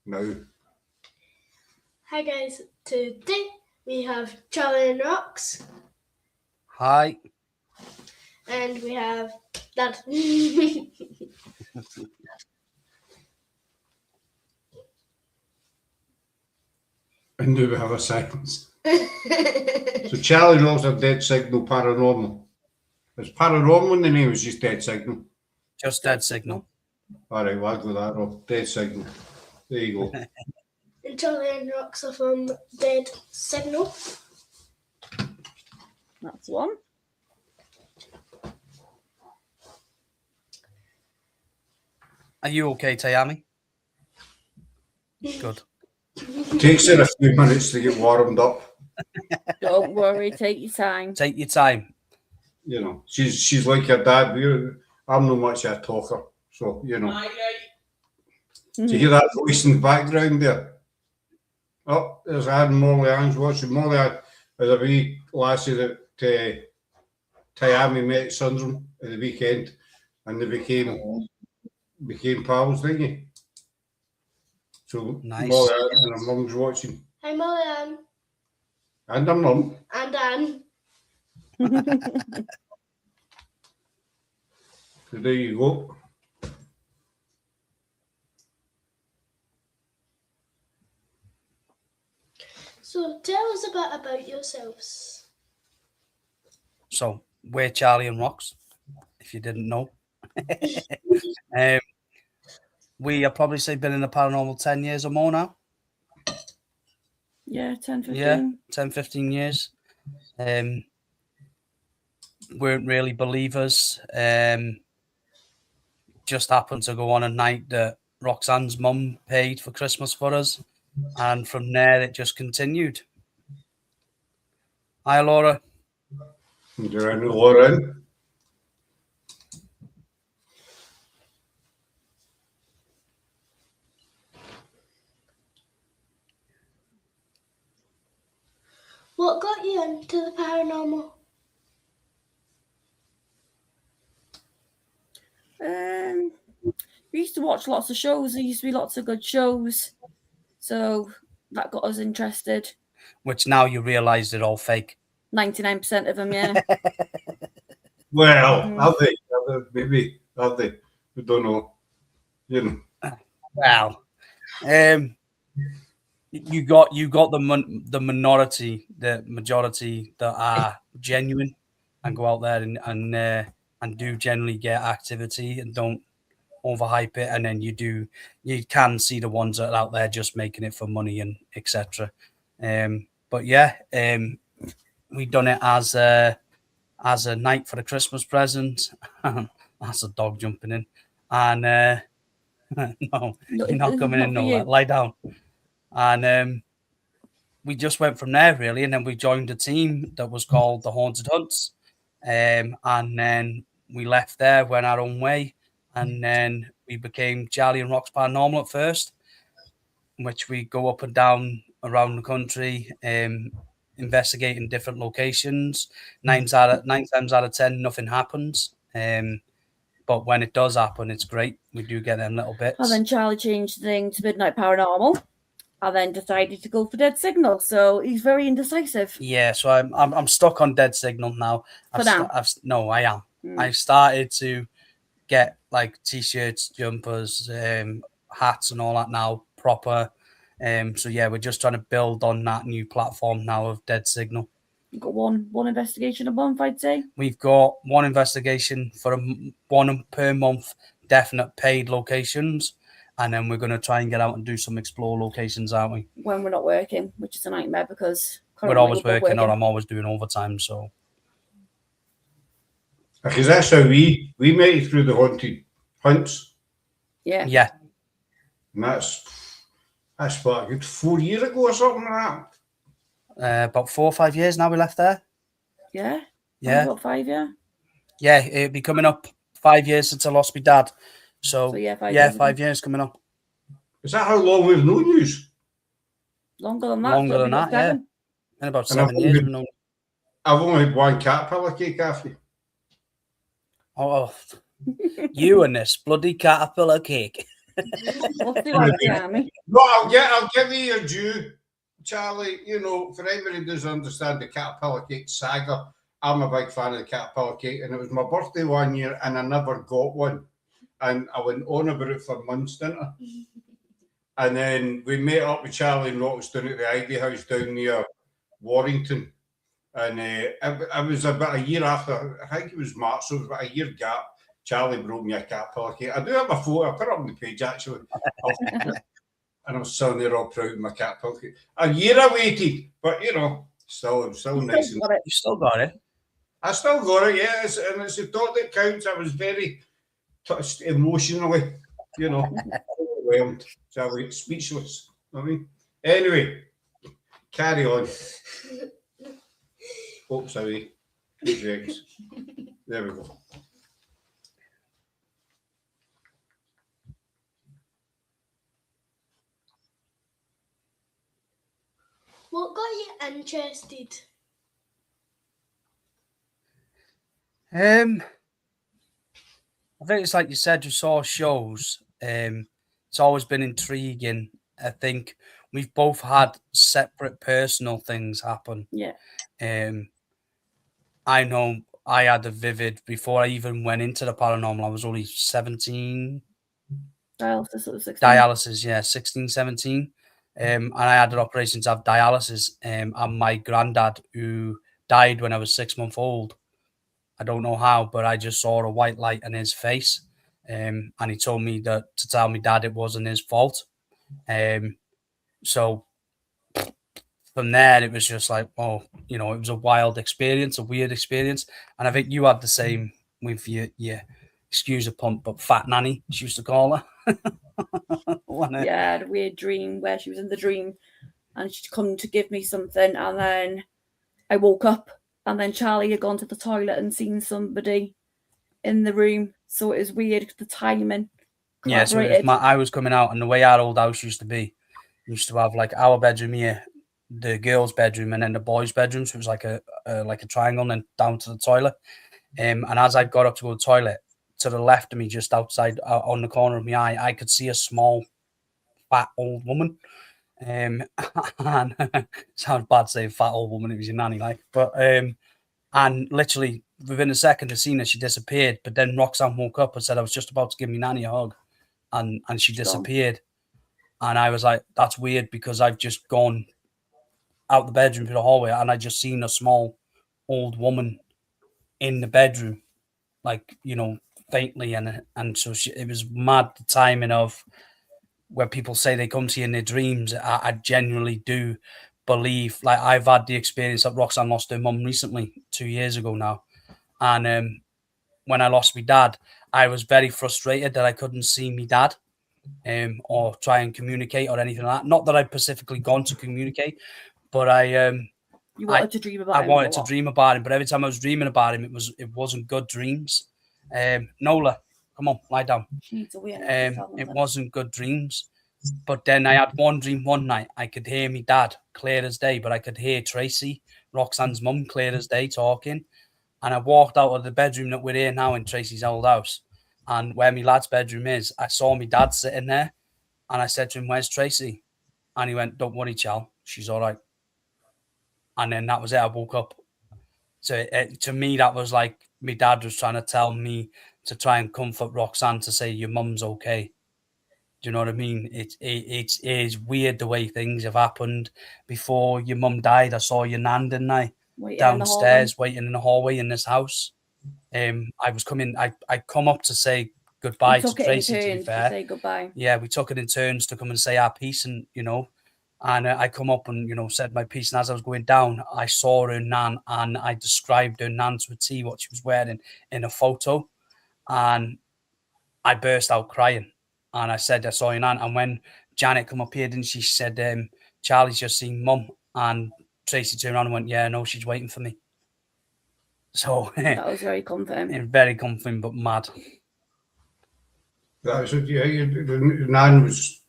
now. Hi guys, today we have Charlie and Rocks. Hi. And we have Dad. And now we have a silence. So Charlie Rocks are Dead Signal Paranormal. Is Paranormal in the name, it's just Dead Signal? Just Dead Signal. Alright, well, I'll go that off. Dead Signal. There you go. And Charlie and Rocks are from Dead Signal. That's one. Are you okay, Tiami? Good. Takes her a few minutes to get warmed up. Don't worry, take your time. Take your time. You know, she's like her dad. I'm not much a talker, so you know. Do you hear that voice in the background there? Oh, there's Anne Molly Ann's watching. Molly Ann is a wee lassie that Tiami met Sundrum at the weekend, and they became pals, didn't you? So Nice. Molly Ann and her mum's watching. Hi Molly Ann. And her mum. And Anne. So there you go. So tell us a bit about yourselves. So we're Charlie and Rocks, if you didn't know. We have probably say been in the paranormal 10 years or more now. Yeah, 10, 15. Yeah, 10, 15 years. Weren't really believers. Just happened to go on a night that Roxanne's mum paid for Christmas for us. And from there, it just continued. Hi, Laura. You're in, Laura. What got you into the paranormal? We used to watch lots of shows. There used to be lots of good shows. So that got us interested. Which now you realise they're all fake. 99% of them, yeah. Well, have they? Maybe have they? We don't know. You know. Well, you got the minority, the majority that are genuine and go out there and do generally get activity and don't overhype it, and then you can see the ones that are out there just making it for money and etc. But yeah, we done it as a night for a Christmas present. That's a dog jumping in, and no, you're not coming in nowhere. Lie down. And we just went from there really, and then we joined a team that was called the Haunted Hunts, and then we left there, went our own way. And then we became Charlie and Rocks Paranormal at first, which we go up and down around the country, investigating different locations. 9 times out of 10, nothing happens. But when it does happen, it's great. We do get them little bits. And then Charlie changed the thing to Midnight Paranormal, and then decided to go for Dead Signal. So he's very indecisive. Yeah, so I'm stuck on Dead Signal now. For now? No, I am. I started to get like t-shirts, jumpers, hats and all that now proper. So yeah, we're just trying to build on that new platform now of Dead Signal. You've got one investigation a month, I'd say. We've got one investigation for one per month, definite paid locations, and then we're going to try and get out and do some explore locations, aren't we? When we're not working, which is a nightmare because we're always working or I'm always doing overtime, so. Because that's how we met you through the Haunted Hunts. Yeah. Yeah. And that's what, a good 4 years ago or something like that. About 4 or 5 years now we left there. Yeah. Yeah. About 5, yeah. Yeah, it'd be coming up 5 years since I lost my dad. So yeah, 5 years coming up. Is that how long we've known you? Longer than that. Longer than that, yeah. In about 7 years we've known. I've only had one caterpillar cake after you. Oh, you and this bloody caterpillar cake. What's the like, Tiami? No, I'll give you your due, Charlie. You know, for anybody who doesn't understand the caterpillar cake saga, I'm a big fan of the caterpillar cake, and it was my birthday one year, and I never got one, and I went on about it for months, didn't I? And then we met up with Charlie and Rox down at the Ivy House down near Warrington, and it was about a year after. I think it was March, so it was about a year gap. Charlie brought me a caterpillar cake. I do have a photo. I put it up on the page actually. And I was sitting there all proud of my caterpillar cake. A year I waited, but you know, still nice. You still got it. I still got it, yes, and it's the thought that counts. I was very touched emotionally, you know, overwhelmed, Charlie, speechless. I mean, anyway, carry on. Oops, sorry. There we go. What got you interested? I think it's like you said, you saw shows. It's always been intriguing. I think we've both had separate personal things happen. Yeah. I know I had a vivid, before I even went into the paranormal, I was only 17. Dialysis at 16. Dialysis, yeah, 16, 17. And I had an operation to have dialysis. And my granddad, who died when I was 6 months old, I don't know how, but I just saw a white light in his face. And he told me to tell me dad it wasn't his fault. So from there, it was just like, oh, you know, it was a wild experience, a weird experience. And I think you had the same with your excuse the pump, but fat nanny, she used to call her. Yeah, I had a weird dream where she was in the dream and she'd come to give me something, and then I woke up and then Charlie had gone to the toilet and seen somebody in the room. So it was weird, the timing. Yeah, so I was coming out, and the way our old house used to be, used to have like our bedroom here, the girls' bedroom, and then the boys' bedroom. So it was like a triangle, and then down to the toilet. And as I got up to go to the toilet, to the left of me, just outside on the corner of my eye, I could see a small, fat old woman. And sounds bad saying fat old woman, it was your nanny, like, but and literally within a second of seeing her, she disappeared. But then Roxanne woke up and said I was just about to give me nanny a hug, and she disappeared. And I was like, that's weird, because I've just gone out the bedroom to the hallway and I just seen a small old woman in the bedroom, like, you know, faintly, and so it was mad, the timing of where people say they come to you in their dreams. I genuinely do believe, like, I've had the experience that Roxanne lost her mum recently, 2 years ago now, and when I lost my dad, I was very frustrated that I couldn't see my dad, or try and communicate or anything like that. Not that I'd specifically gone to communicate, but you wanted to dream about him. I wanted to dream about him, but every time I was dreaming about him, it wasn't good dreams. Nola, come on, lie down. It wasn't good dreams. But then I had one dream one night. I could hear me dad clear as day, but I could hear Tracy, Roxanne's mum, clear as day, talking. And I walked out of the bedroom that we're in now in Tracy's old house, and where my lad's bedroom is, I saw my dad sitting there, and I said to him, "Where's Tracy?" And he went, "Don't worry, Chal, she's all right." And then that was it. I woke up. So to me, that was like my dad was trying to tell me to try and comfort Roxanne, to say your mum's okay. Do you know what I mean? It is weird the way things have happened. Before your mum died, I saw your nan, didn't I? Downstairs, waiting in the hallway in this house. I was coming. I come up to say goodbye to Tracy. To be fair, say goodbye. Yeah, we took it in turns to come and say our piece, and you know. And I come up and, you know, said my piece. And as I was going down, I saw her nan, and I described her nan to a T, what she was wearing in a photo. And I burst out crying. And I said, I saw your nan. And when Janet come up here, didn't she? She said, Charlie's just seen mum. And Tracy turned around and went, yeah, no, she's waiting for me. So that was very comforting. Very comforting, but mad. That was it, yeah. The nan was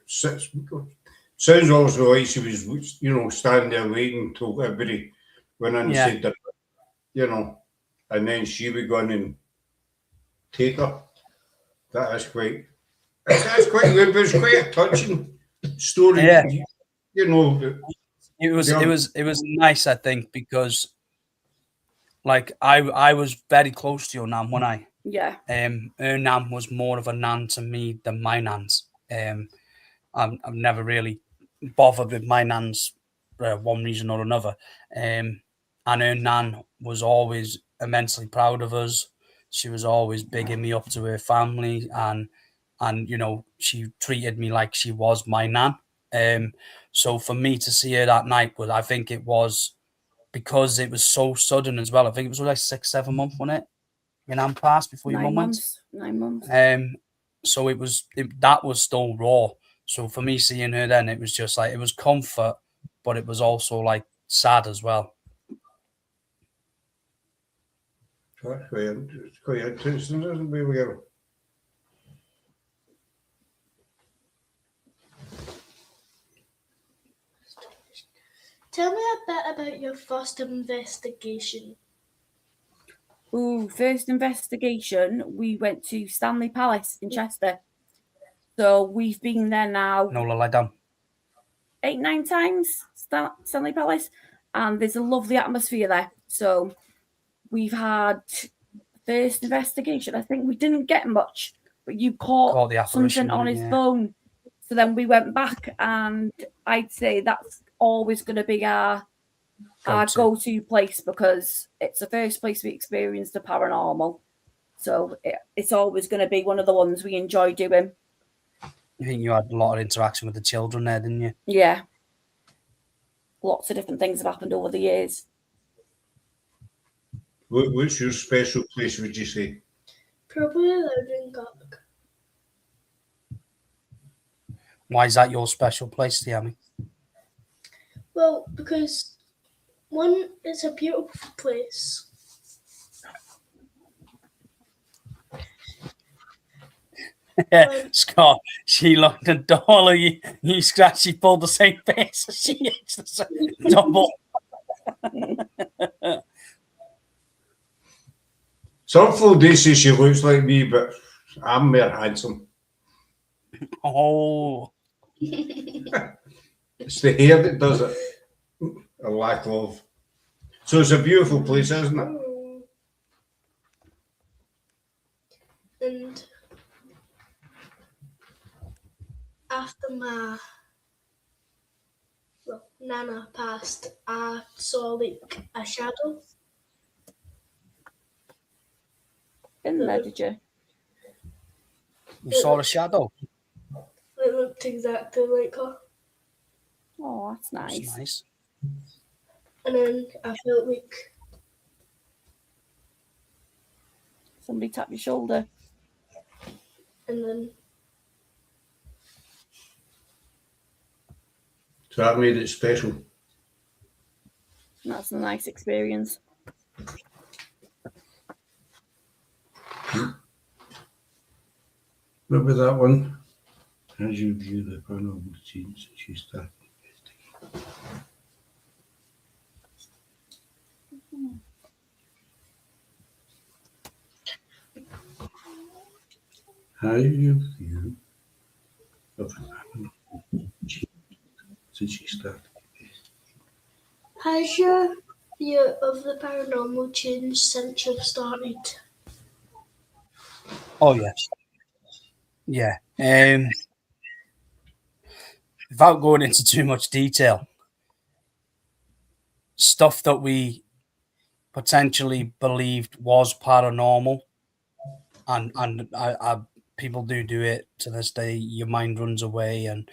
sounds also like she was, you know, standing there waiting till everybody went in and said that, you know, and then she would go in and take her. That is quite That's quite good, but it's quite a touching story. Yeah. You know, it was nice, I think, because like I was very close to your nan, wasn't I? Yeah. Her nan was more of a nan to me than my nans. I've never really bothered with my nans for one reason or another. And her nan was always immensely proud of us. She was always bigging me up to her family, and you know, she treated me like she was my nan. So for me to see her that night, I think it was because it was so sudden as well. I think it was like 6-7 months, wasn't it? Your nan passed before your mum went. 9 months. So that was still raw. So for me seeing her then, it was just like, it was comfort, but it was also like sad as well. It's quite interesting, isn't it? Tell me a bit about your first investigation. First investigation, we went to Stanley Palace in Chester. So we've been there now. No lie down. 8-9 times, Stanley Palace, and there's a lovely atmosphere there. So we've had first investigation. I think we didn't get much, but you caught something on his phone. So then we went back, and I'd say that's always going to be our go-to place, because it's the first place we experienced the paranormal. So it's always going to be one of the ones we enjoy doing. I think you had a lot of interaction with the children there, didn't you? Yeah. Lots of different things have happened over the years. What's your special place, would you say? Probably Loudon Garg. Why is that your special place, Tiami? Well, because one, it's a beautiful place. Scott, she looked at Dollar, you scratched, she pulled the same face. She is the double. Some full days say she looks like me, but I'm more handsome. Oh. It's the hair that does it. A lack of. So it's a beautiful place, isn't it? And after Nana passed, I saw like a shadow. In there, did you? You saw a shadow? It looked exactly like her. Oh, that's nice. That's nice. And then I felt like somebody tapped your shoulder. And then so that made it special. That's a nice experience. Remember that one? As you view the paranormal scenes that you start investigating. How you view of the paranormal since you started? Has your view of the paranormal changed since you've started? Oh, yes. Yeah. Without going into too much detail, stuff that we potentially believed was paranormal, and people do it to this day. Your mind runs away, and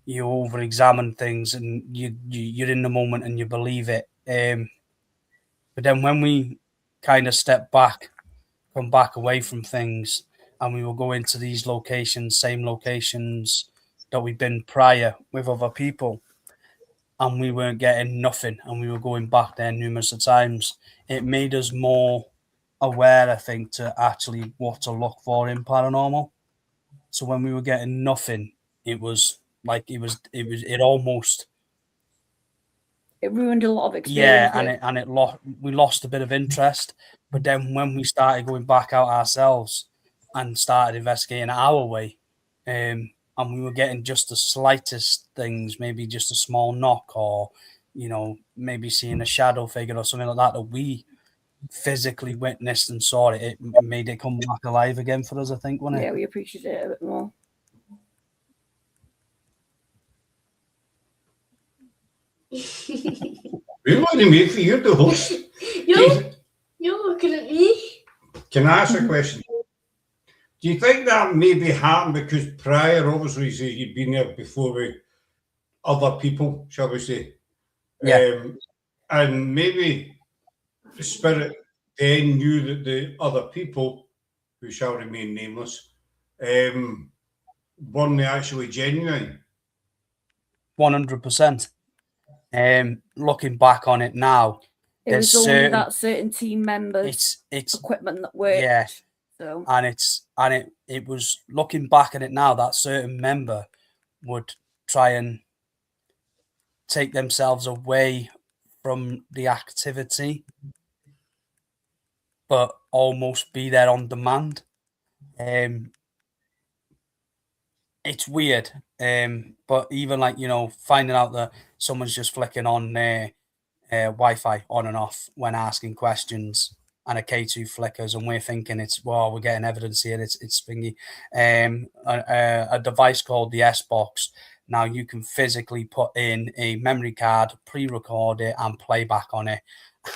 you over-examine things, and you're in the moment and you believe it. But then when we kind of step back, come back away from things, and we will go into these locations, same locations that we've been prior with other people, and we weren't getting nothing, and we were going back there numerous of times, it made us more aware, I think, to actually what to look for in paranormal. So when we were getting nothing, it was like it almost, it ruined a lot of experience. Yeah, we lost a bit of interest. But then when we started going back out ourselves and started investigating our way, and we were getting just the slightest things, maybe just a small knock, or maybe seeing a shadow figure or something like that we physically witnessed and saw it. It made it come back alive again for us, I think, wasn't it? Yeah, we appreciate it a bit more. We're looking at me, you're the host. You're looking at me. Can I ask a question? Do you think that maybe happened because prior, obviously, so you'd been there before with other people, shall we say? Yeah. And maybe the spirit then knew that the other people, who shall remain nameless, weren't actually genuine. 100%. Looking back on it now, it was only that certain team members' equipment that worked. Yeah. So. And it was looking back at it now, that certain member would try and take themselves away from the activity, but almost be there on demand. It's weird, but even like finding out that someone's just flicking on their Wi-Fi on and off when asking questions, and a K2 flickers, and we're thinking we're getting evidence here. It's thingy. A device called the S-Box. Now you can physically put in a memory card, pre-record it, and play back on it.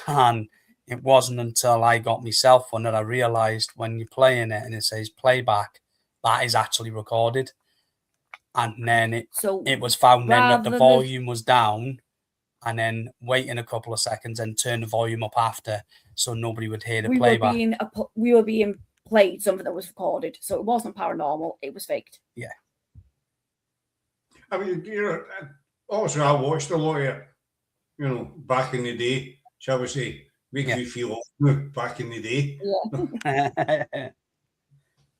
And it wasn't until I got myself one that I realized when you're playing it and it says playback, that is actually recorded. And then it was found then that the volume was down, and then waiting a couple of seconds and turn the volume up after, so nobody would hear the playback. We were being played something that was recorded, so it wasn't paranormal, it was faked. Yeah. I mean, obviously I watched a lot of it, back in the day, shall we say, making me feel old back in the day. Yeah.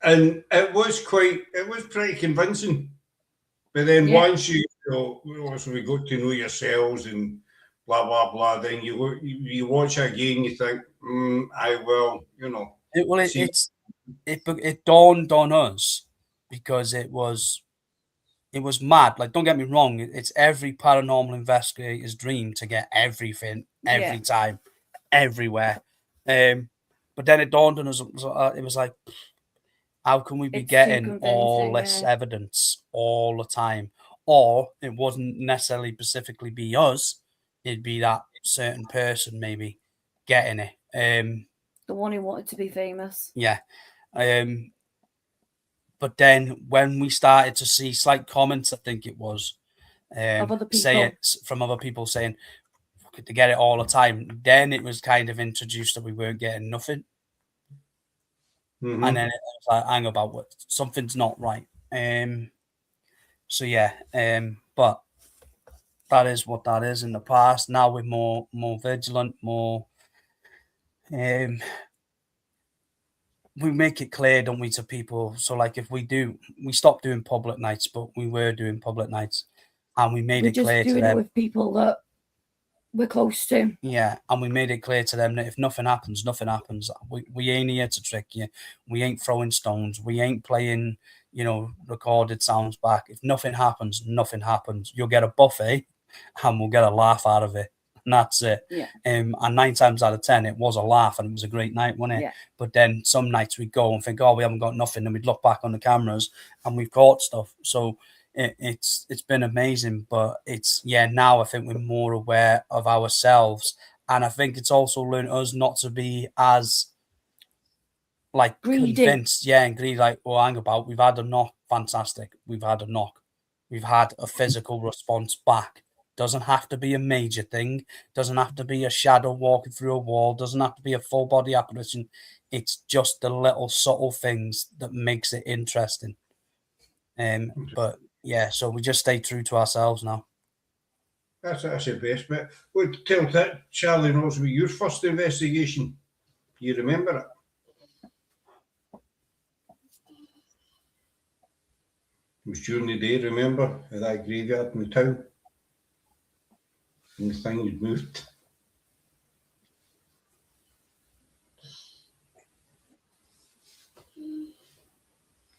And it was pretty convincing. But then once obviously we got to know yourselves and blah, blah, blah, then you watch it again, you think, It dawned on us because it was mad. Like, don't get me wrong, it's every paranormal investigator's dream to get everything, every time, everywhere. But then it dawned on us, it was like, how can we be getting all this evidence all the time? Or it wasn't necessarily specifically be us, it'd be that certain person maybe getting it. The one who wanted to be famous. Yeah. But then when we started to see slight comments, I think it was, of other people. From other people saying to get it all the time, then it was kind of introduced that we weren't getting nothing. Mm-hmm. And then it was like, hang about what, something's not right. So yeah, but that is what that is in the past. Now we're more vigilant, more we make it clear, don't we, to people? So like if we stopped doing public nights, but we were doing public nights, and we made it clear to them. We're just doing it with people that we're close to. Yeah, and we made it clear to them that if nothing happens, nothing happens. We ain't here to trick you. We ain't throwing stones. We ain't playing, recorded sounds back. If nothing happens, nothing happens. You'll get a buffet, and we'll get a laugh out of it. And that's it. Yeah. And 9 times out of 10, it was a laugh and it was a great night, wasn't it? Yeah. But then some nights we'd go and think, oh, we haven't got nothing. And we'd look back on the cameras and we've caught stuff. So it's been amazing. But now I think we're more aware of ourselves. And I think it's also learned us not to be as greedy. Convinced. Yeah, and greedy. Like, oh, hang about. We've had a knock. Fantastic. We've had a knock. We've had a physical response back. Doesn't have to be a major thing. Doesn't have to be a shadow walking through a wall. Doesn't have to be a full body apparition. It's just the little subtle things that makes it interesting. But yeah, so we just stay true to ourselves now. That's the best bit. Well, tell that Charlie knows about your first investigation. Do you remember it? It was during the day, remember, at that graveyard in the town. And the thing had moved.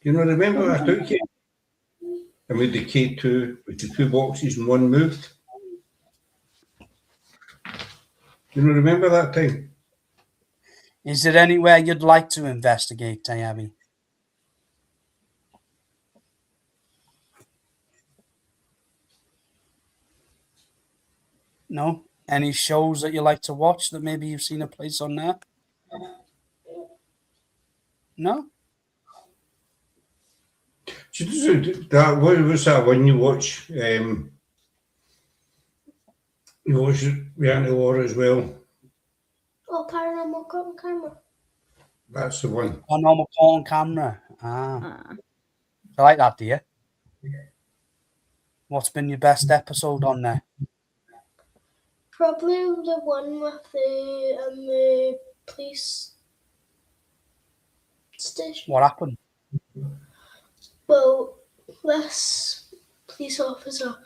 You know, remember I took you? and with the K2, with the 2 boxes and 1 moved. You remember that time? Is there anywhere you'd like to investigate, Tiami? No? Any shows that you like to watch that maybe you've seen a place on there? No? That what was that one you watch? You watch Reality War as well. Oh, Paranormal Caught on Camera. That's the one. Paranormal Caught on Camera. I like that, do you? What's been your best episode on there? Probably the one with the police station. What happened? Well, this police officer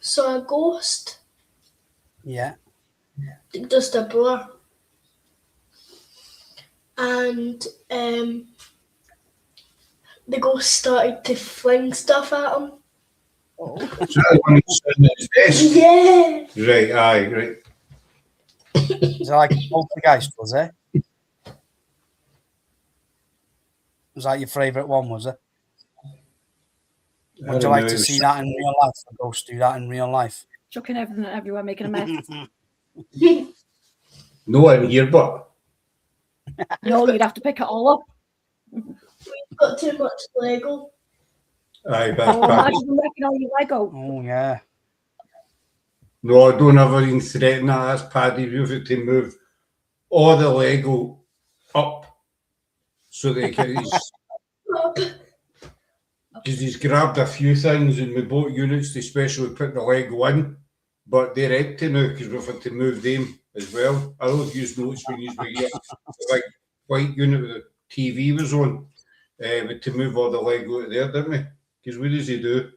saw a ghost. Yeah. Just a blur. And the ghost started to fling stuff at him. Oh. So that one was sitting at his desk? Yeah. Right, aye, right. Is it like a poltergeist, was it? Was that your favourite one, was it? Would you like to see that in real life? A ghost do that in real life? Chucking everything everywhere, making a mess. No in here, but. No, you'd have to pick it all up. We've got too much Lego. Aye, imagine them wrecking all your Lego. Oh, yeah. No, I don't ever even threaten that. That's Paddy. We've got to move all the Lego up so they can. Because he's grabbed a few things in my boat units to specially put the Lego in, but they're empty now because we've had to move them as well. I don't know if you noticed when you were here, the big white unit with the TV was on, we had to move all the Lego out there, didn't we? Because what does he do?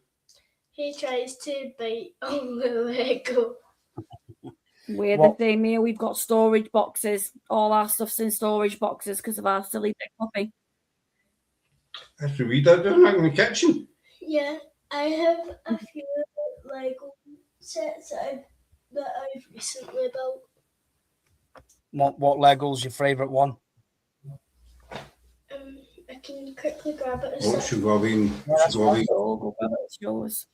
He tries to bite on the Lego. We're the same here. We've got storage boxes. All our stuff's in storage boxes because of our silly big puppy. That's what we did, doing that in the kitchen. Yeah, I have a few Lego sets that I've recently built. What Lego's your favourite one? I can quickly grab it. What should we have been? Go grab it. It's yours.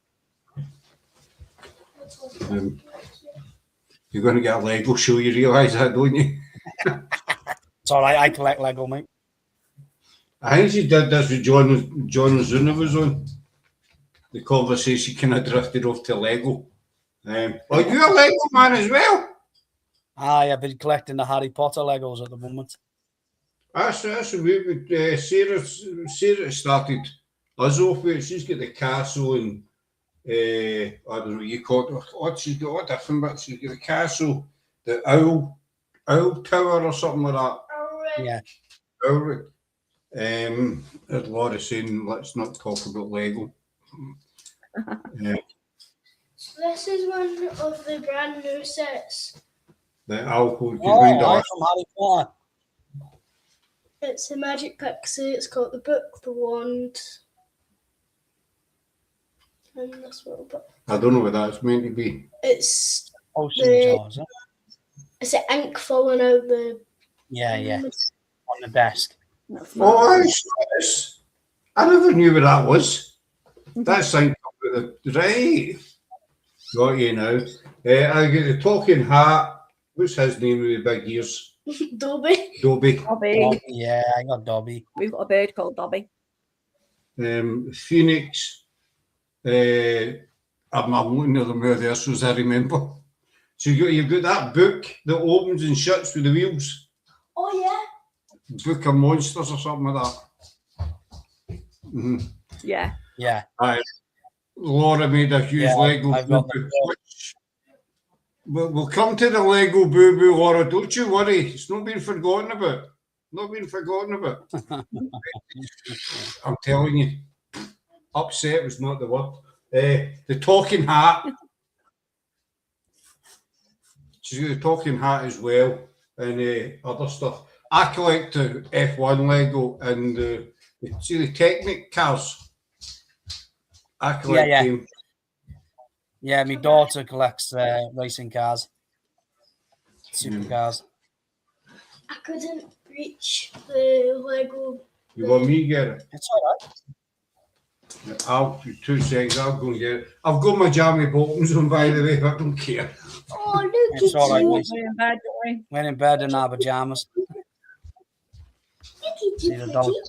You're going to get a Lego show, you realise that, don't you? It's all right, I collect Lego, mate. I think she did this with John Zuna was on. The conversation kind of drifted off to Lego. You're a Lego man as well? Aye, I've been collecting the Harry Potter Legos at the moment. That's what Sarah started us off with. She's got the castle and I don't know what you call it. What she's got all different bits. She's got the castle, the owl tower or something like that. Yeah. Owl. As Laura saying, let's not talk about Lego. This is one of the brand new sets. The owl who from Harry Potter. It's a magic pixie. It's got the book, the wand, and this little book. I don't know what that's meant to be. It's jars, huh? It's the ink falling out the. Yeah. On the desk. I never knew what that was. That's like right. Got you now. I get the talking hat. What's his name with the big ears? Dobby. Dobby. Yeah, I got Dobby. We've got a bird called Dobby. Phoenix. I'm looking at them there, as I remember. So you've got that book that opens and shuts with the wheels. Oh yeah. Book of Monsters or something like that. Mm-hmm. Yeah. Laura made a huge Lego boo-boo. We'll come to the Lego boo-boo, Laura. Don't you worry. It's not been forgotten about. I'm telling you. Upset was not the word. The talking hat. She's got the talking hat as well. And other stuff. I collect the F1 Lego and see the Technic cars. I collect them. Yeah, my daughter collects racing cars, supercars. I couldn't reach the Lego. You want me to get it? It's all right. I'll 2 seconds. I'll go and get it. I've got my jammy bottoms on, by the way. I don't care. Oh, look It's at all right, you. mate. We're in bed, don't we? We're in bed in our pajamas. Look at you, See the dog. Look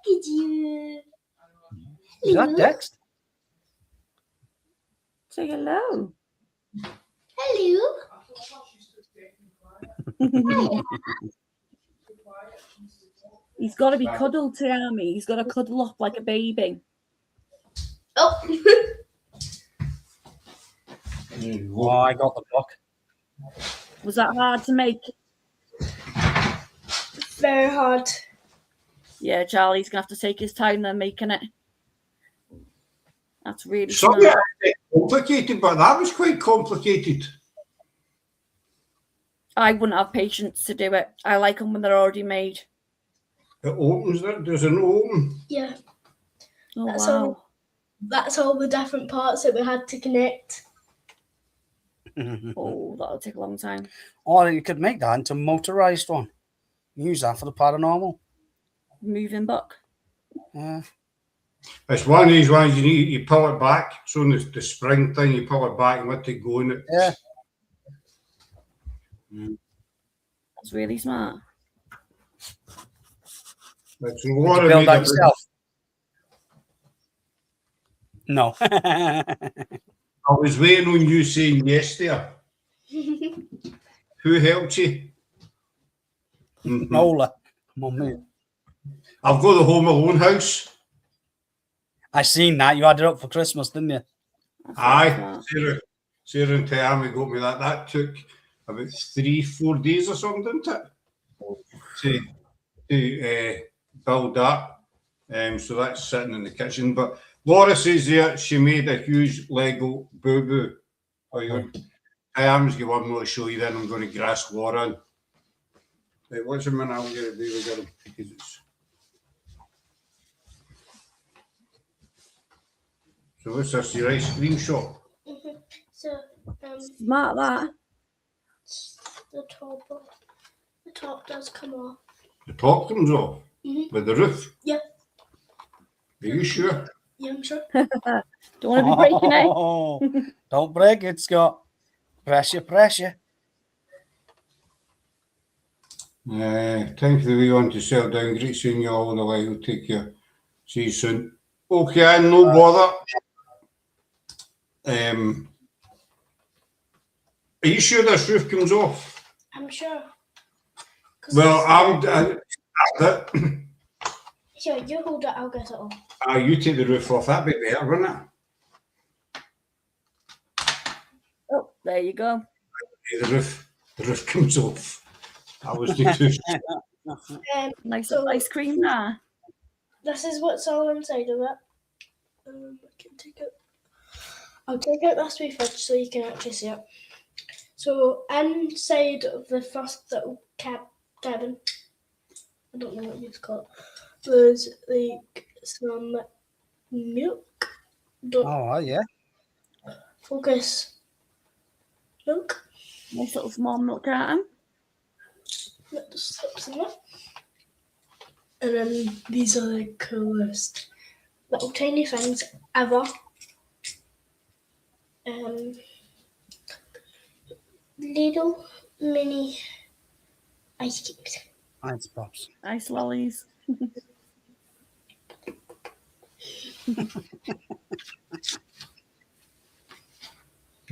at you. Is that Dex? Say hello. Hello. He's got to be cuddled, Tiami. He's got to cuddle up like a baby. Oh. Oh, I got the book. Was that hard to make? Very hard. Yeah, Charlie's going to have to take his time then making it. That's really Sorry, smart. complicated, but that was quite complicated. I wouldn't have patience to do it. I like them when they're already made. It opens there. Does it open? Yeah. Oh, That's wow. That's all the different parts that we had to connect. Oh, that'll take a long time. Or you could make that into a motorized one. Use that for the paranormal. Moving book. Yeah. It's one of these ones you pull it back. So the spring thing, you pull it back and let it go in it. Yeah. That's really smart. It's a Did lot you of build that made yourself? No. I was waiting on you saying yes there. Who helped you? Nola. Come on, mate. I've got the Home Alone house. I seen that. You had it up for Christmas, didn't you? That's Aye. really Sarah and Tiami got me that. That took about 3-4 days or something, didn't it? To build that. So that's sitting in the kitchen. But Laura says there she made a huge Lego boo-boo for you. Tiami's got one more to show you, then I'm going to grass Laura in. Right, what's a minute I'm going to do with her because it's... So what's this, your ice cream shop? So, smart, that. the top does come off. The top comes off with the roof? Yeah. Are you sure? Yeah, I'm sure. Don't want to be breaking it. Oh, don't break it, Scott. Pressure, pressure. Time for the wee one to settle down. Great seeing you all in the light. We'll take care. See you soon. Okay, no bother. Are you sure this roof comes off? I'm sure. Well, Sure, you hold it, I'll get it off. you take the roof off. That'd be better, wouldn't it? Oh, there you go. The roof comes off. That was the two. Nice So- ice cream there. This is what's all inside of it. I can take it. I'll take out this wee fridge so you can actually see it. So inside of the first little cabin, I don't know what you call it, there's like some milk. Don't Oh, yeah. focus. Milk. Nice little small milk carton. That just slips in there. And then these are the coolest little tiny things ever. Little mini ice cubes. Ice pops. Ice lollies.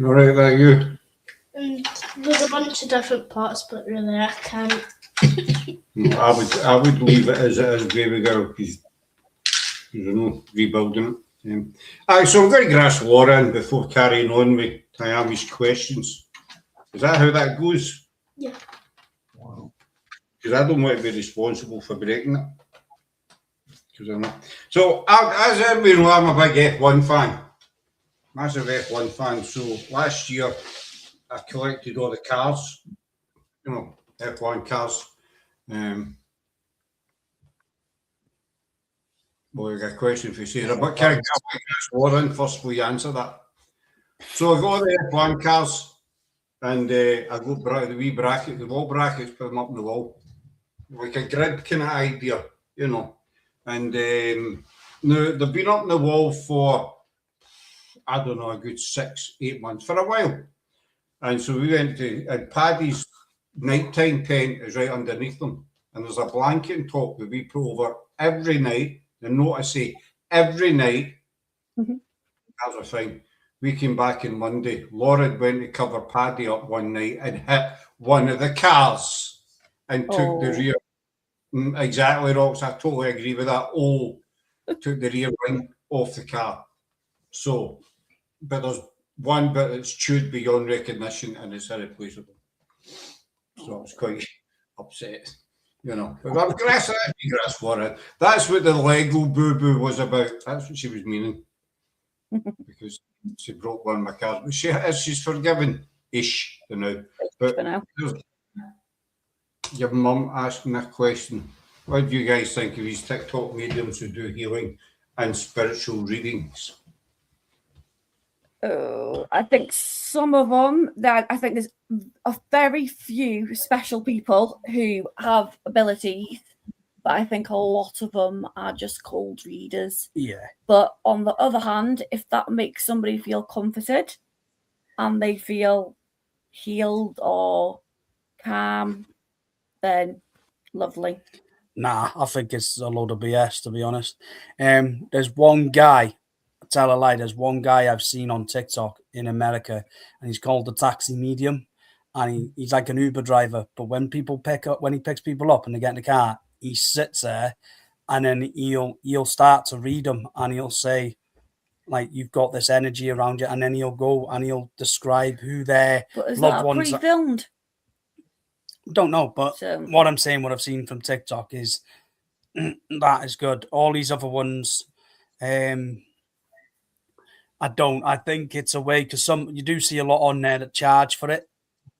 All right, there you. And there's a bunch of different parts, but really I can't. I would leave it as it is, baby girl, because you know, rebuilding it. Alright, so I'm going to grass Laura in before carrying on with Tiami's questions. Is that how that goes? Yeah. Because I don't want to be responsible for breaking it. Because I'm not. So, as everybody know, I'm a big F1 fan. Massive F1 fan. So, last year, I collected all the cars. You know, F1 cars. Well, I got a question for you, Sarah, but can I get Warren first before you answer that? So I got the F1 cars, and I go the wee bracket, the wall brackets, put them up on the wall, like a grid kind of idea, you know. And now they've been up on the wall for, I don't know, a good 6-8 months, for a while. And so we went to, and Paddy's nighttime tent is right underneath them, and there's a blanket on top that we put over every night. And note I say every night. That was fine. We came back on Monday. Laura went to cover Paddy up one night and hit one of the cars and took the rear. Exactly, Rox. I totally agree with that. Took the rear wing off the car. So, but there's one bit that's chewed beyond recognition and it's irreplaceable. So I was quite upset, you know. But I'm grass for it. That's what the Lego boo-boo was about. That's what she was meaning. Because she broke one of my cars. But she's forgiven-ish, you know. But your mum asked me a question. What do you guys think of these TikTok mediums who do healing and spiritual readings? Oh, I think some of them, I think there's a very few special people who have abilities, but I think a lot of them are just cold readers. Yeah. But on the other hand, if that makes somebody feel comforted and they feel healed or calm, then lovely. Nah, I think it's a load of BS, to be honest. There's one guy, tell a lie, there's one guy I've seen on TikTok in America, and he's called the taxi medium, and he's like an Uber driver. But when he picks people up and they get in the car, he sits there, and then he'll start to read them, and he'll say, like, you've got this energy around you, and then he'll go and he'll describe who their loved ones are. Pre-filmed? Don't know, but what I'm saying, what I've seen from TikTok is that is good. All these other ones, I think it's a way, because you do see a lot on there that charge for it.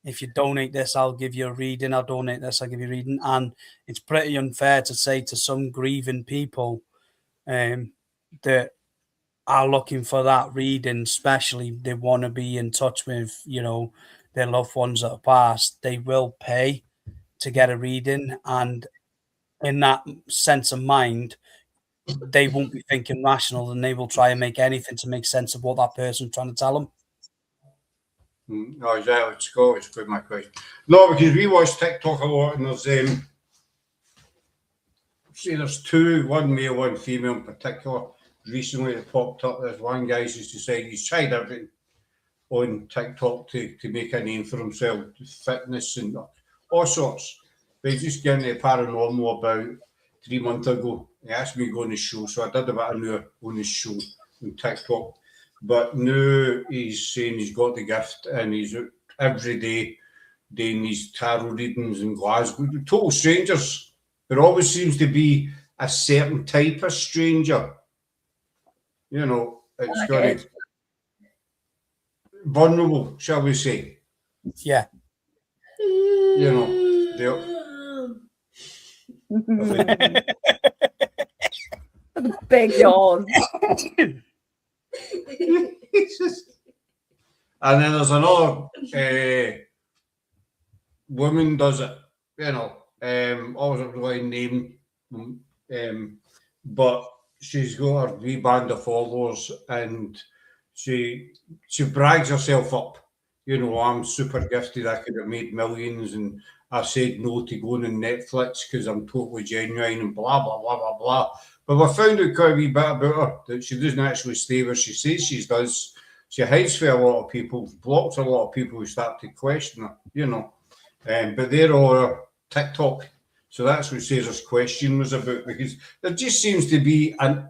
If you donate this, I'll give you a reading. I'll donate this, I'll give you a reading. And it's pretty unfair to say to some grieving people that are looking for that reading, especially they want to be in touch with, you know, their loved ones that have passed. They will pay to get a reading, and in that sense of mind, they won't be thinking rational, and they will try and make anything to make sense of what that person's trying to tell them. No, exactly. It's good, my question. No, because we watch TikTok a lot, and there's two, one male, one female in particular. Recently, it popped up. There's one guy who's decided he's tried everything on TikTok to make a name for himself, fitness and all sorts. But he's just getting into paranormal about 3 months ago. He asked me to go on his show, so I did about an hour on his show on TikTok. But now he's saying he's got the gift and he's out every day doing these tarot readings in Glasgow. Total strangers. There always seems to be a certain type of stranger. You know, it's got to vulnerable, shall we say? Yeah. You know, big yawn. And then there's another woman does it, you know, always a really name, but she's got her wee band of followers, and she brags herself up. You know, I'm super gifted. I could have made millions, and I said no to going on Netflix because I'm totally genuine and blah blah blah blah blah. But we found out quite a wee bit about her, that she doesn't actually stay where she says she does. She hides for a lot of people, blocks a lot of people who start to question her. You know, but they're all her TikTok. So that's what Caesar's question was about, because there just seems to be an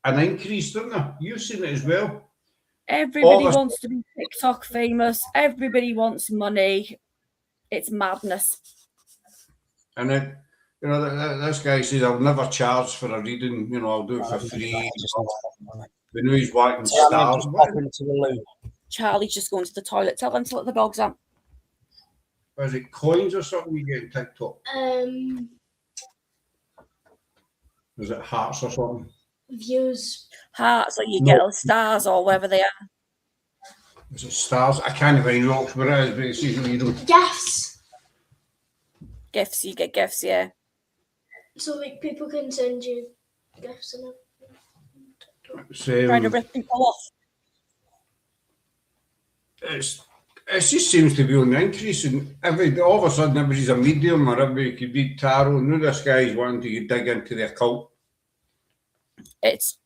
increase, doesn't there? You've seen it as well. Everybody wants to be TikTok famous. Everybody wants money. It's madness. And then, you know, this guy says, I'll never charge for a reading. You know, I'll do it for free. We know he's whacking stars. Charlie's just going to the toilet. Tell them to let the dogs out. Is it coins or something you get in TikTok? Is it hearts or something? Views. Hearts, or you No. get stars, or whatever they are. Is it stars? I can't find rocks where it is, but it's easy you don't. Gifts. Gifts, you get gifts, yeah. So like people can send you gifts and Trying to rip people off. It just seems to be on the increase, and all of a sudden everybody's a medium or everybody could read tarot. Now this guy's wanting to dig into the occult. It's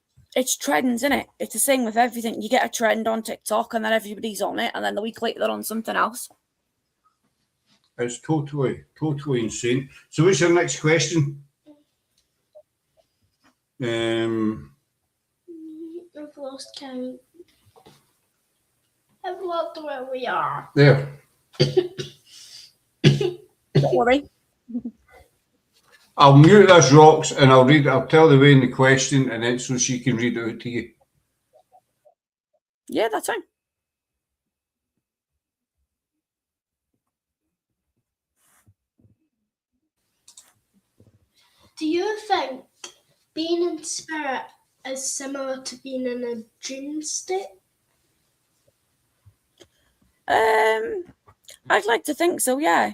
trends, isn't it? It's the same with everything. You get a trend on TikTok and then everybody's on it, and then the week later they're on something else. It's totally insane. So what's your next question? I've lost count. I've lost where we are. There. Don't worry. I'll mute this rocks and I'll tell the way in the question and then so she can read it out to you. Yeah, that's fine. Do you think being in spirit is similar to being in a dream state? I'd like to think so, yeah.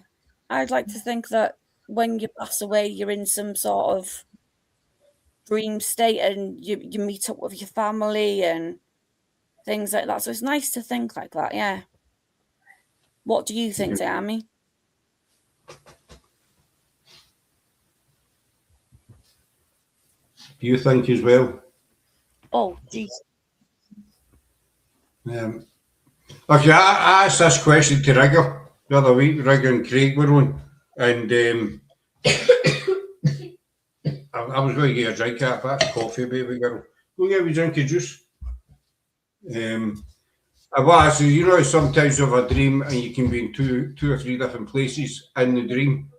I'd like to think that when you pass away, you're in some sort of dream state and you meet up with your family and things like that. So it's nice to think like that, yeah. What do you think, Tiami? Do you think as well? Oh, jeez. Okay, I asked this question to Rigger the other week. Rigger and Craig were on, and I was going to get a drink out of that coffee, baby girl. Go get me a drink of juice. I said, you know, sometimes you have a dream and you can be in two or three different places in the dream.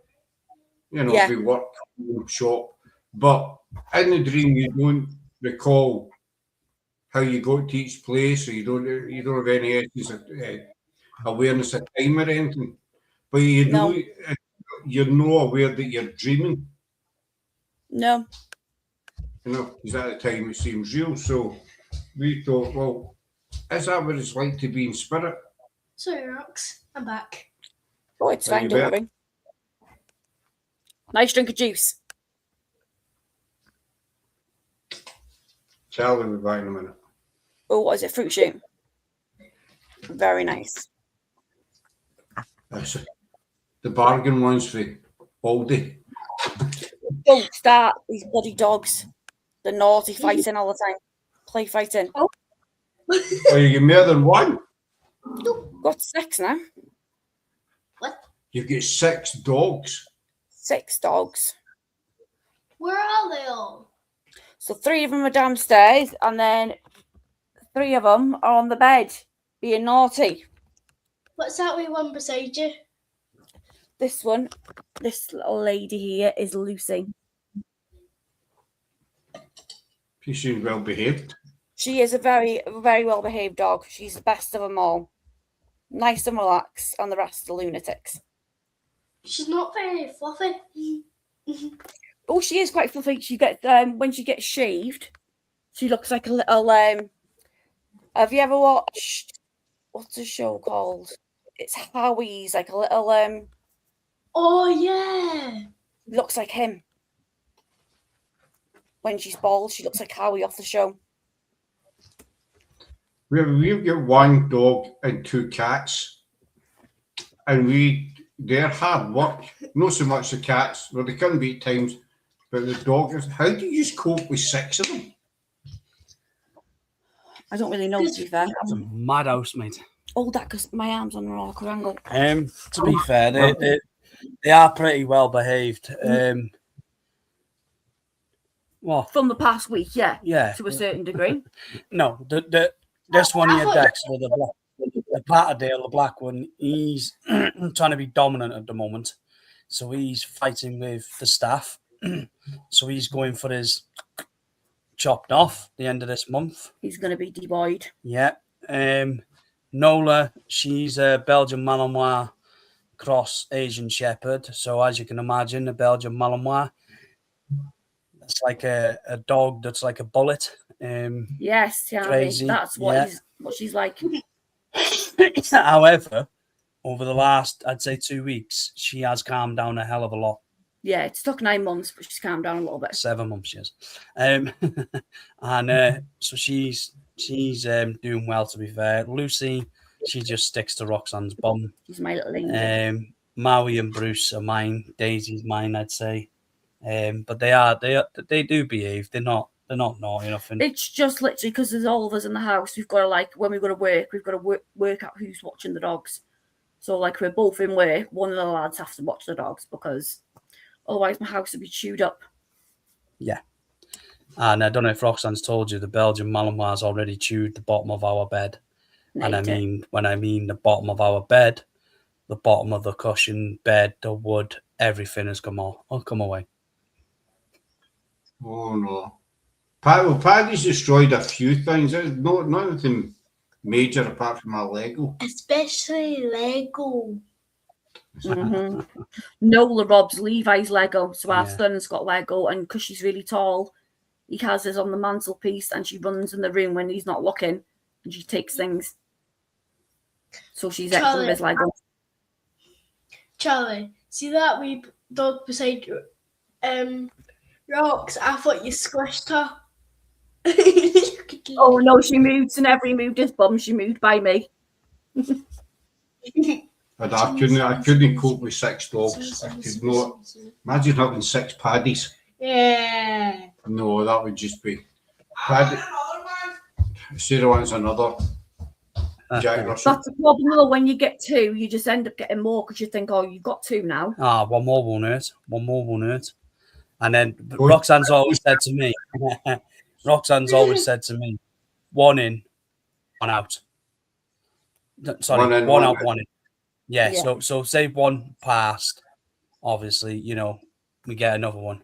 You know, Yeah. be work, shop, but in the dream you don't recall how you got to each place, or you don't have any essence of awareness of time or anything. But you know, you're not aware that you're dreaming. No. You know, because at the time it seems real. So we thought, well, is that what it's like to be in spirit? Sorry, Rox, I'm back. Oh, it's fine, don't worry. Nice drink of juice. Charlie will be back in a minute. Oh, what is it? Fruit shoot. Very nice. That's the bargain ones for Aldi. Don't start these bloody dogs. They're naughty, fighting all the time. Play fighting. Oh, you get more than one? Got 6 now. What? You get 6 dogs. 6 dogs. Where are they all? So 3 of them are downstairs, and then 3 of them are on the bed, being naughty. What's that wee one beside you? This little lady here is Lucy. She seems well behaved. She is a very, very well behaved dog. She's the best of them all. Nice and relaxed, and the rest are lunatics. She's not very fluffy. Oh, she is quite fluffy. She gets when she gets shaved, she looks like a little. Have you ever watched what's the show called? It's Howie's, like a little. Oh yeah. Looks like him. When she's bald, she looks like Howie off the show. We've got 1 dog and 2 cats, and they're hard work. Not so much the cats, well, they can be at times, but the dog is. How do you just cope with 6 of them? I don't really know, to be fair. It's a madhouse, mate. Oh, that because my arm's on an awkward angle. To be fair, they are pretty well behaved. Well, from the past week, yeah, to a certain degree. No, this one here, Dex, with the Patterdale, the black one, he's trying to be dominant at the moment. So he's fighting with the staff. So he's going for his chopped off the end of this month. He's going to be devoid. Yeah. Nola, she's a Belgian Malinois cross Asian Shepherd. So as you can imagine, the Belgian Malinois, It's like a dog that's like a bullet. Yes, Tiami. Crazy. That's what she's like. However, over the last, I'd say 2 weeks, she has calmed down a hell of a lot. Yeah, it's took 9 months, but she's calmed down a little bit. 7 months, yes. So she's doing well, to be fair. Lucy, she just sticks to Roxanne's bum. She's my little angel. Maui and Bruce are mine. Daisy's mine, I'd say. But they do behave. They're not naughty enough. It's just literally because there's all of us in the house. We've got to, like, when we go to work, we've got to work out who's watching the dogs. So, like, we're both in work. One of the lads has to watch the dogs because otherwise my house would be chewed up. Yeah. And I don't know if Roxanne's told you, the Belgian Malinois already chewed the bottom of our bed. No, And when I mean the bottom of our bed, the bottom of the cushion, bed, the wood, everything has come away. Oh no. Paddy's destroyed a few things. There's nothing major apart from our Lego. Especially Lego. Mm-hmm. Nola robs Levi's Lego, so our son's got Lego, and because she's really tall, he has his on the mantelpiece, and she runs in the room when he's not looking, and she takes things. So she's excellent with Lego. Charlie, see that wee dog beside you? Rox, I thought you squished her. Oh no, she moved, and every moved his bum, she moved by me. I couldn't cope with 6 dogs. I could not imagine having 6 Paddies. Yeah. No, that would just be Paddy. Sarah wants another Jack Russell. That's the problem though, when you get 2, you just end up getting more because you think, oh, you've got 2 now. One more won't hurt. And then Roxanne's always said to me, one in, one out. Sorry, one out, one in. Yeah. So say one passed, obviously, we get another one.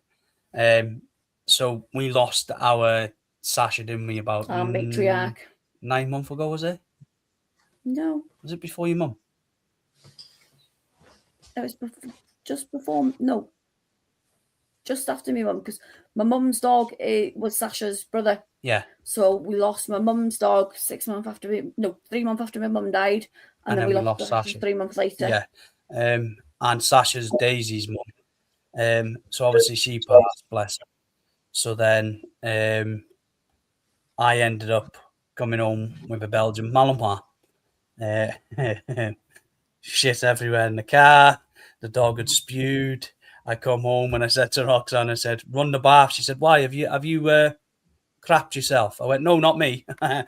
So we lost our Sasha, didn't we, about matriarch 9 months ago, was it? No. Was it before your mum? It was just after my mum, because my mum's dog was Sasha's brother. Yeah. So we lost my mum's dog 3 months after my mum died, and then we lost Sasha 3 months later. Yeah. And Sasha's Daisy's mum. So obviously she passed, bless her. So then I ended up coming home with a Belgian Malinois. Shit everywhere in the car. The dog had spewed. I come home and I said to Roxanne, I said, run the bath. She said, why? Have you crapped yourself? I went, no, not me. I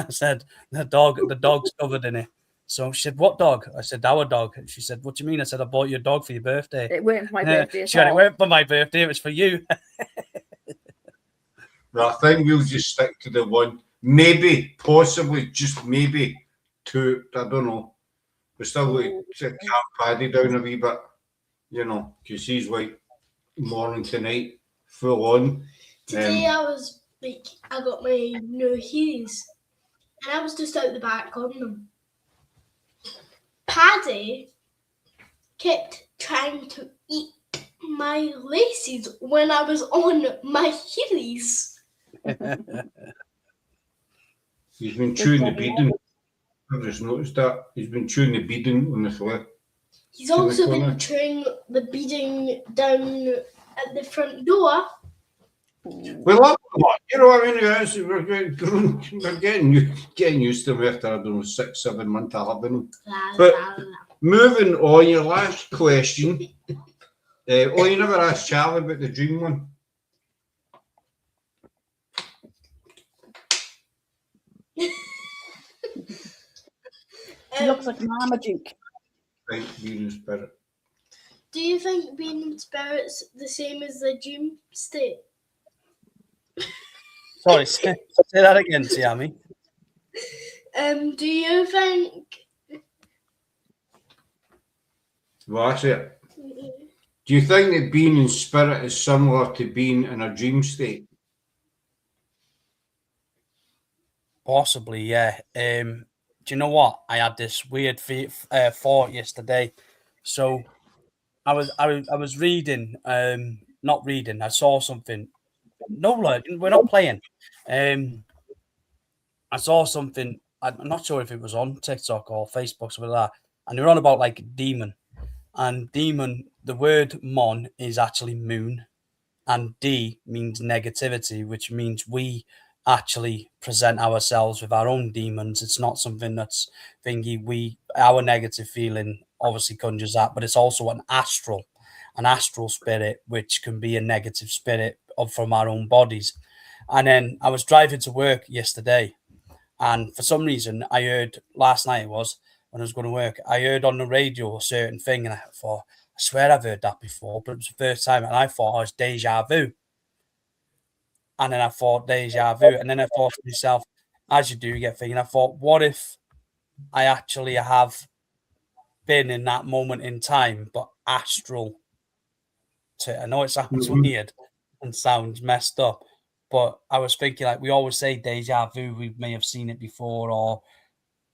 said, the dog's covered in it. So she said, what dog? I said, our dog. She said, what do you mean? I said, I bought you a dog for your birthday. It weren't for my birthday. She said, it weren't for my birthday. It was for you. Well, I think we'll just stick to the one. Maybe, possibly, just maybe 2. I don't know. We're still going to calm Paddy down a wee bit, because he's like morning to night, full on. Today I got my new heels, and I was just out the back on them. Paddy kept trying to eat my laces when I was on my heels. He's been chewing the beading. I've just noticed that. He's been chewing the beading on the floor. He's also been chewing the beading down at the front door. Well, you know what I mean? We're getting used to them after, I don't know, 6, 7 months of having them. But moving on, your last question. You never asked Charlie about the dream one. He looks like Marmaduke. Right, being in spirit. Do you think being in spirit's the same as the dream state? Sorry, say that again, Tiami. Do you think? Well, that's it. Do you think that being in spirit is similar to being in a dream state? Possibly, yeah. Do you know what? I had this weird thought yesterday. So I was reading, not reading. I saw something No, like, we're not playing. I saw something. I'm not sure if it was on TikTok or Facebook, something like that, and they were on about like demon. And demon, the word mon is actually moon, and D means negativity, which means we actually present ourselves with our own demons. It's not something that's thingy. Our negative feeling obviously conjures that, but it's also an astral spirit, which can be a negative spirit from our own bodies. And then I was driving to work yesterday, and for some reason I heard last night, it was when I was going to work, I heard on the radio a certain thing, and I thought, I swear I've heard that before, but it was the first time, and I thought, oh, it's deja vu. And then I thought, deja vu. And then I thought to myself, as you do, you get thinking, I thought, what if I actually have been in that moment in time, but astral? I know it sounds weird and sounds messed up, but I was thinking, like, we always say deja vu, we may have seen it before, or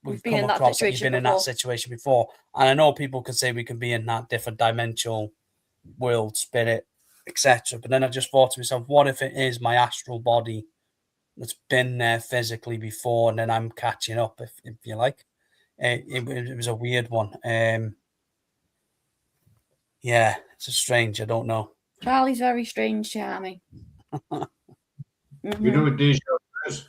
we've come across it, you've been in that situation before. And I know people could say we can be in that different dimensional world, spirit, etc. But then I just thought to myself, what if it is my astral body that's been there physically before, and then I'm catching up, if you like. It was a weird one. Yeah, it's a strange. I don't know. Charlie's very strange, Tiami. You know what deja vu is?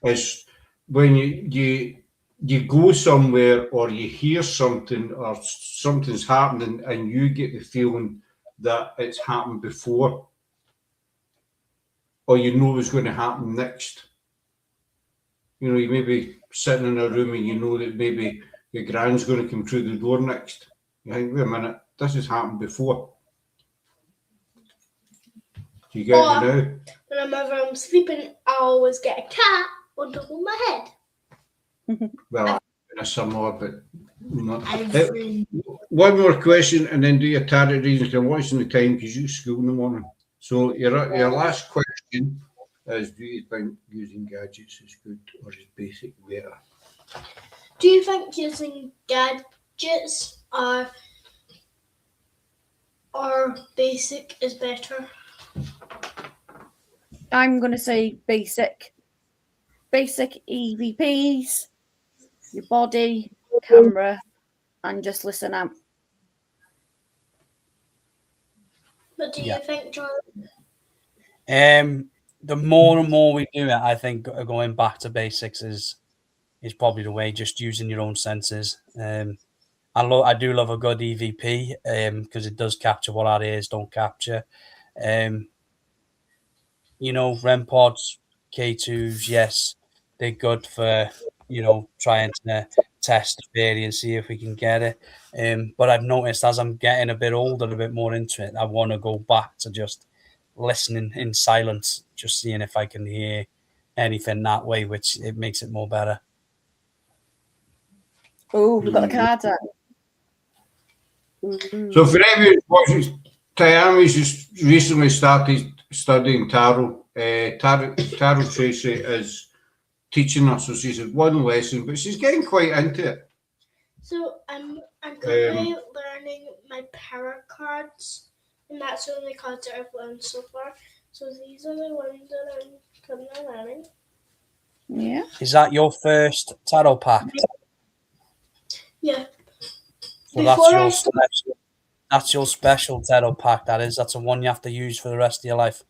It's when you go somewhere, or you hear something, or something's happening, and you get the feeling that it's happened before, or you know what's going to happen next. You know, you may be sitting in a room and you know that maybe your grand's going to come through the door next. You think, wait a minute, this has happened before. Do you get me now? Whenever I'm sleeping, I always get a cat on top of my head. Well, similar, but not. One more question, and then do your tarot readings. I'm watching the time because you school in the morning. So your last question is: do you think using gadgets is good, or is basic better? Do you think using gadgets or basic is better? I'm going to say basic. Basic EVPs, your body, camera, and just listen out. What do you think, John? The more and more we do it, I think going back to basics is probably the way. Just using your own senses. I do love a good EVP because it does capture what our ears don't capture. You know, REM pods, K2s, yes, they're good for, you know, trying to test the theory and see if we can get it. But I've noticed as I'm getting a bit older, a bit more into it, I want to go back to just listening in silence, just seeing if I can hear anything that way, which it makes it more better. Oh, we've got the cards out. So for anyone watching, Tiami's just recently started studying tarot. Tarot Tracy is teaching us, so she's had one lesson, but she's getting quite into it. So I'm currently learning my power cards, and that's the only cards that I've learned so far. So these are the ones that I'm currently learning. Yeah. Is that your first tarot pack? Yeah. So that's your special tarot pack, that is. That's the one you have to use for the rest of your life.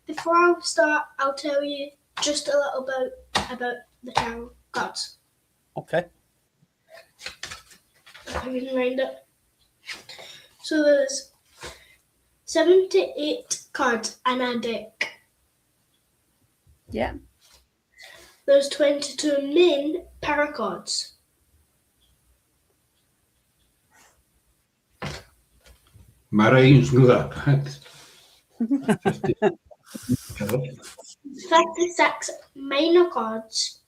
Before I start, I'll tell you just a little bit about the tarot cards. Okay. I can find it. So there's 78 cards in a deck. Yeah. There's 22 main para cards. My writing's not that bad. 56 minor cards.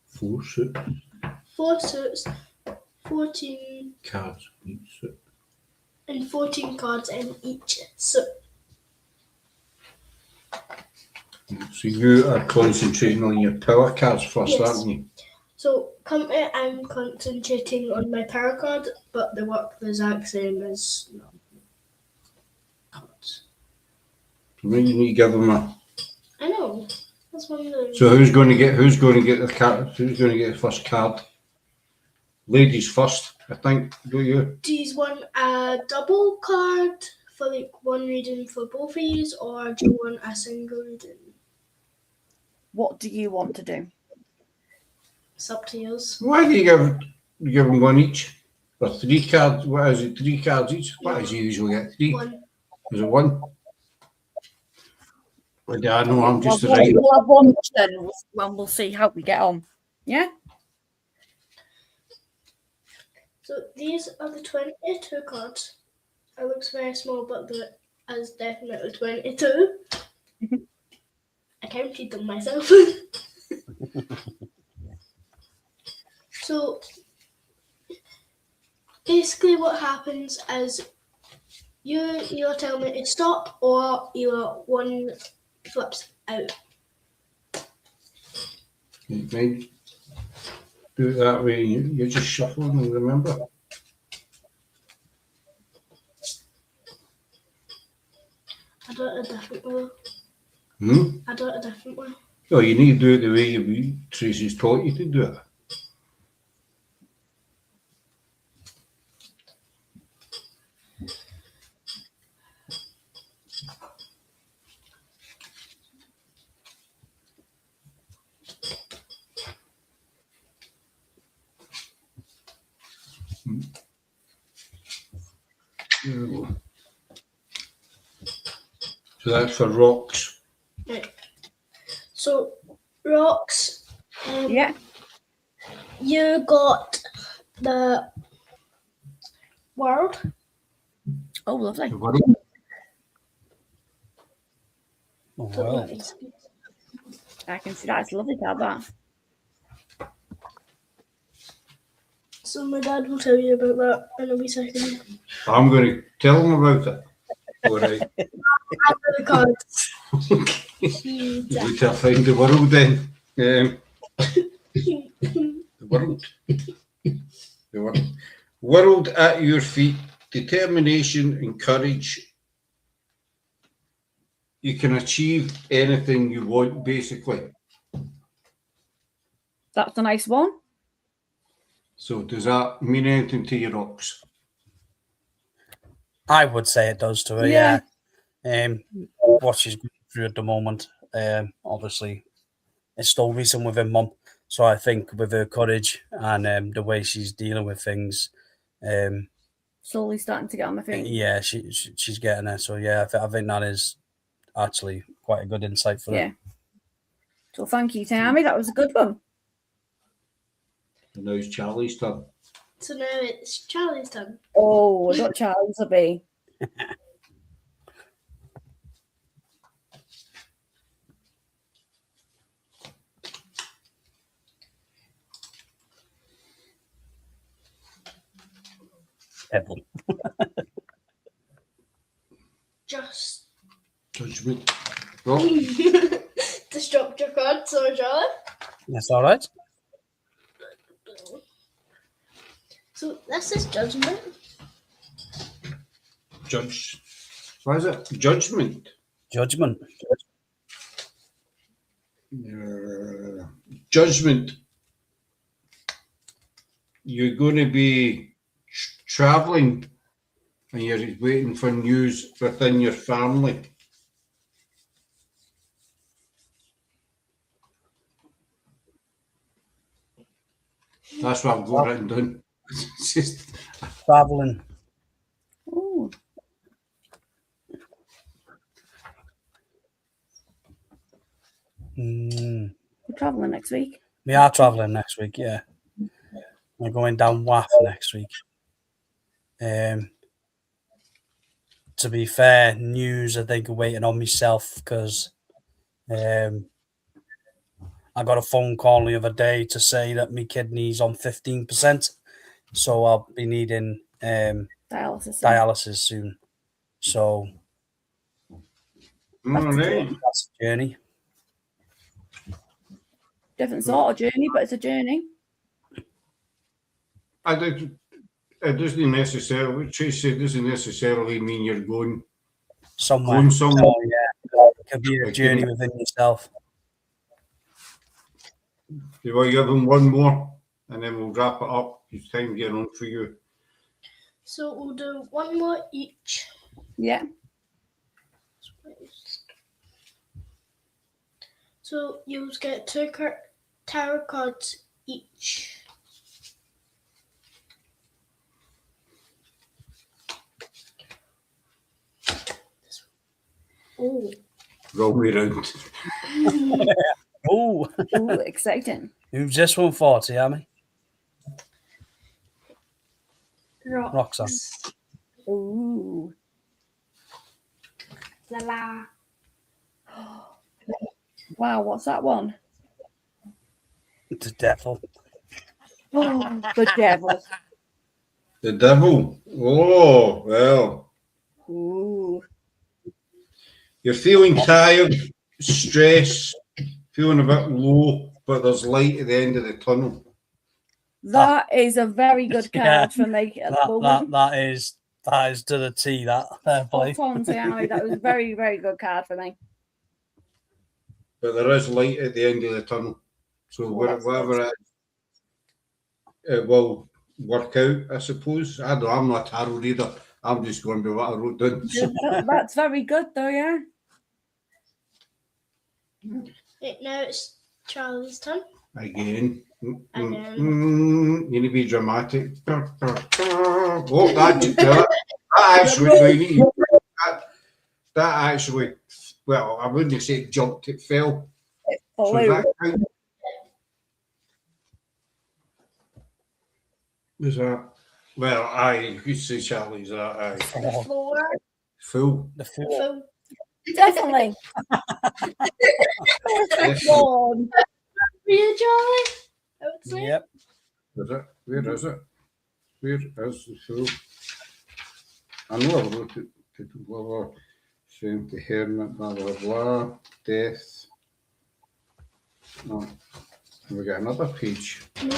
4 suits. 4 suits. 14 cards in each suit. And 14 cards in each suit. So you are concentrating on your power cards first, yes. Aren't you? So currently I'm concentrating on my power card, but they work the exact same as cards. You need to give them a. I know. That's one of those. So who's going to get the card? Who's going to get the first card? Ladies first, I think. Do you? Do you want a double card for like one reading for both of you, or do you want a single reading? What do you want to do? It's up to you. Why do you give them one each? Or 3 cards? What is it? 3 cards each? What is you usually get? 3? One. Is it 1? Well, yeah, I know. I'm just We'll have one then, and we'll see how we get on. Yeah. So these are the 22 cards. It looks very small, but there is definitely 22. I counted them myself. So basically what happens is you either tell me to stop or either one flips out. You might do it that way. You're just shuffling and remember. I do it a different way. I do it a different way. No, you need to do it the way Tracy's taught you to do it. There we go. So that's for rocks. Right. So rocks. Yeah. You got the world. Oh, lovely. The world. Oh, well. I can see that. It's a lovely card, that. So my dad will tell you about that in a wee second. I'm going to tell them about it. All right. After the cards. Wait till I find the world then. The world. The world. World at your feet. Determination and courage. You can achieve anything you want, basically. That's a nice one. So does that mean anything to your rocks? I would say it does to her, Yeah. What she's going through at the moment, obviously, it's still recent with her mum. So I think with her courage and the way she's dealing with things, Slowly starting to get on my feet. yeah, she's getting there. So yeah, I think that is actually quite a good insight for her. Yeah. So thank you, Tiami. That was a good one. And now it's Charlie's turn. So now it's Charlie's turn. Oh, I got Charles a B. Pebble. Just Judgment. Rock. destructive card, so Charlie. That's all right. So this is judgment. Judge. What is it? Judgment. Judgment. Judgment. You're going to be traveling and you're waiting for news within your family. That's what I've got written down. It's just Traveling. Ooh. We're travelling next week. We are travelling next week, yeah. We're going down WAF next week. To be fair, news, I think, are waiting on myself because I got a phone call the other day to say that my kidney's on 15%. So I'll be needing dialysis soon. So that's a journey. Different sort of journey, but it's a journey. It doesn't necessarily. Tracy, it doesn't necessarily mean you're going somewhere. somewhere. Oh, yeah. It could be a Like, journey you know, within yourself. you want to give them one more, and then we'll wrap it up. It's time getting on for you. So we'll do one more each. Yeah. So you'll get 2 tarot cards each. Oh. Roll me round. Oh, Ooh, exciting. who's this one for, Tiami? Roxanne. Ooh. La la. Wow, what's that one? The devil. Oh, the devil. The devil. Oh, well. Ooh. You're feeling tired, stressed, feeling a bit low, but there's light at the end of the tunnel. That is a very good card for me at the moment. That is to the T, that boy. Spot on, Tiami. That was a very, very good card for me. But there is light at the end of the tunnel. So whatever it will work out, I suppose. I know I'm not a tarot reader. I'm just going by what I wrote down. That's very good, though, yeah. Right, now it's Charlie's turn. Again. Again. You need to be dramatic. Oh, that actually, that actually, well, I wouldn't say it jumped, it fell. So that count? Was that? Well, aye, you say Charlie's that, aye. The floor. Full. The fool. Definitely. One. For you, Charlie? I would say. Yep. Is it? Where is it? Where is the full? I know I wrote it. Blah, blah. Sent to hermit, blah, blah, blah. Death. No. We got another page. No.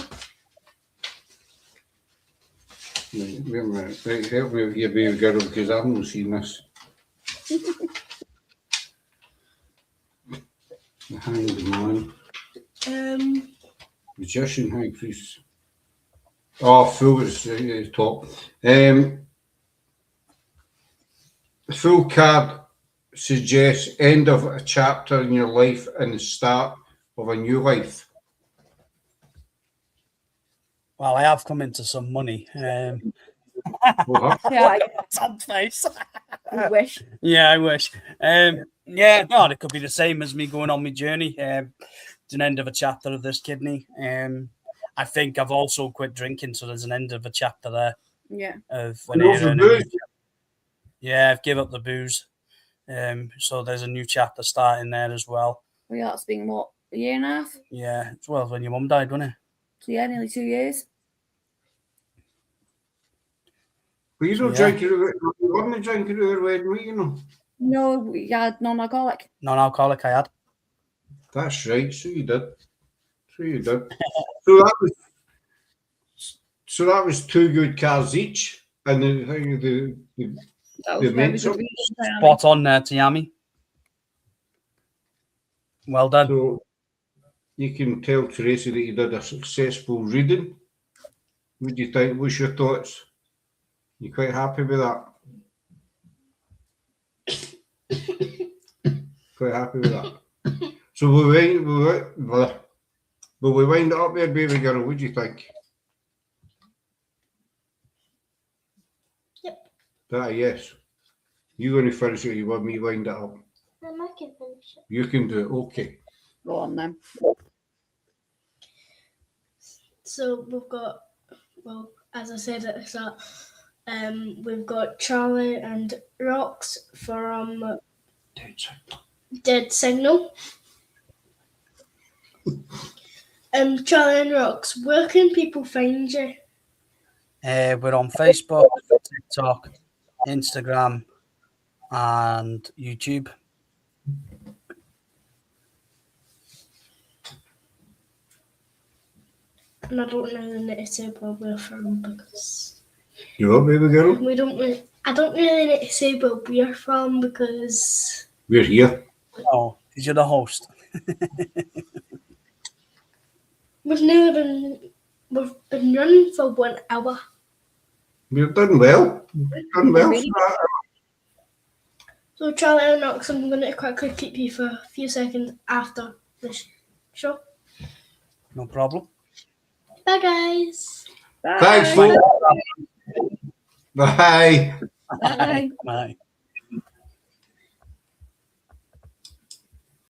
Wait a minute. Right, help me here, baby girl, because I've not seen this. The Hanged Man. Magician, High Priest. Oh, full is the top. Full card suggests end of a chapter in your life and the start of a new life. Well, I have come into some money. Yeah, Sad face. I wish. Yeah, I wish. Yeah, no, it could be the same as me going on my journey. It's an end of a chapter of this kidney. I think I've also quit drinking, so there's an end of a chapter there. Yeah. Of Yeah, I've given up the booze. So there's a new chapter starting there as well. Well, yeah, it's been what, a year and a half? Yeah, it's well when your mum died, wasn't it? So yeah, nearly 2 years. but you don't drink it. You wouldn't drink it at your wedding, you know. No, we had non-alcoholic. Non-alcoholic I had. That's right. So you did. So that was 2 good cars each, and the That was very good reading, Spot on there, Tiami. Well done. So you can tell Tracy that you did a successful reading. What do you think? What's your thoughts? You quite happy with that? Quite happy with that. So we wind it up there, baby girl. What do you think? Yep. That yes. You going to finish it? You want me to wind it up? Then I can finish it. You can do it. Okay. Go on then. So we've got, well, as I said at the start, we've got Charlie and Rox from Dead Signal. Charlie and Rox, where can people find you? We're on Facebook, TikTok, Instagram, and YouTube. and I don't really need to say where we're from because You what, baby girl? we don't. I don't really need to say where we're from because We're here. Oh, because you're the host. we've been running for 1 hour. We've done well. We've done well. Really? So Charlie and Knox, I'm going to quickly keep you for a few seconds after this show. No problem. Bye, guys. Bye. Thanks, folks. Bye. Bye. Bye.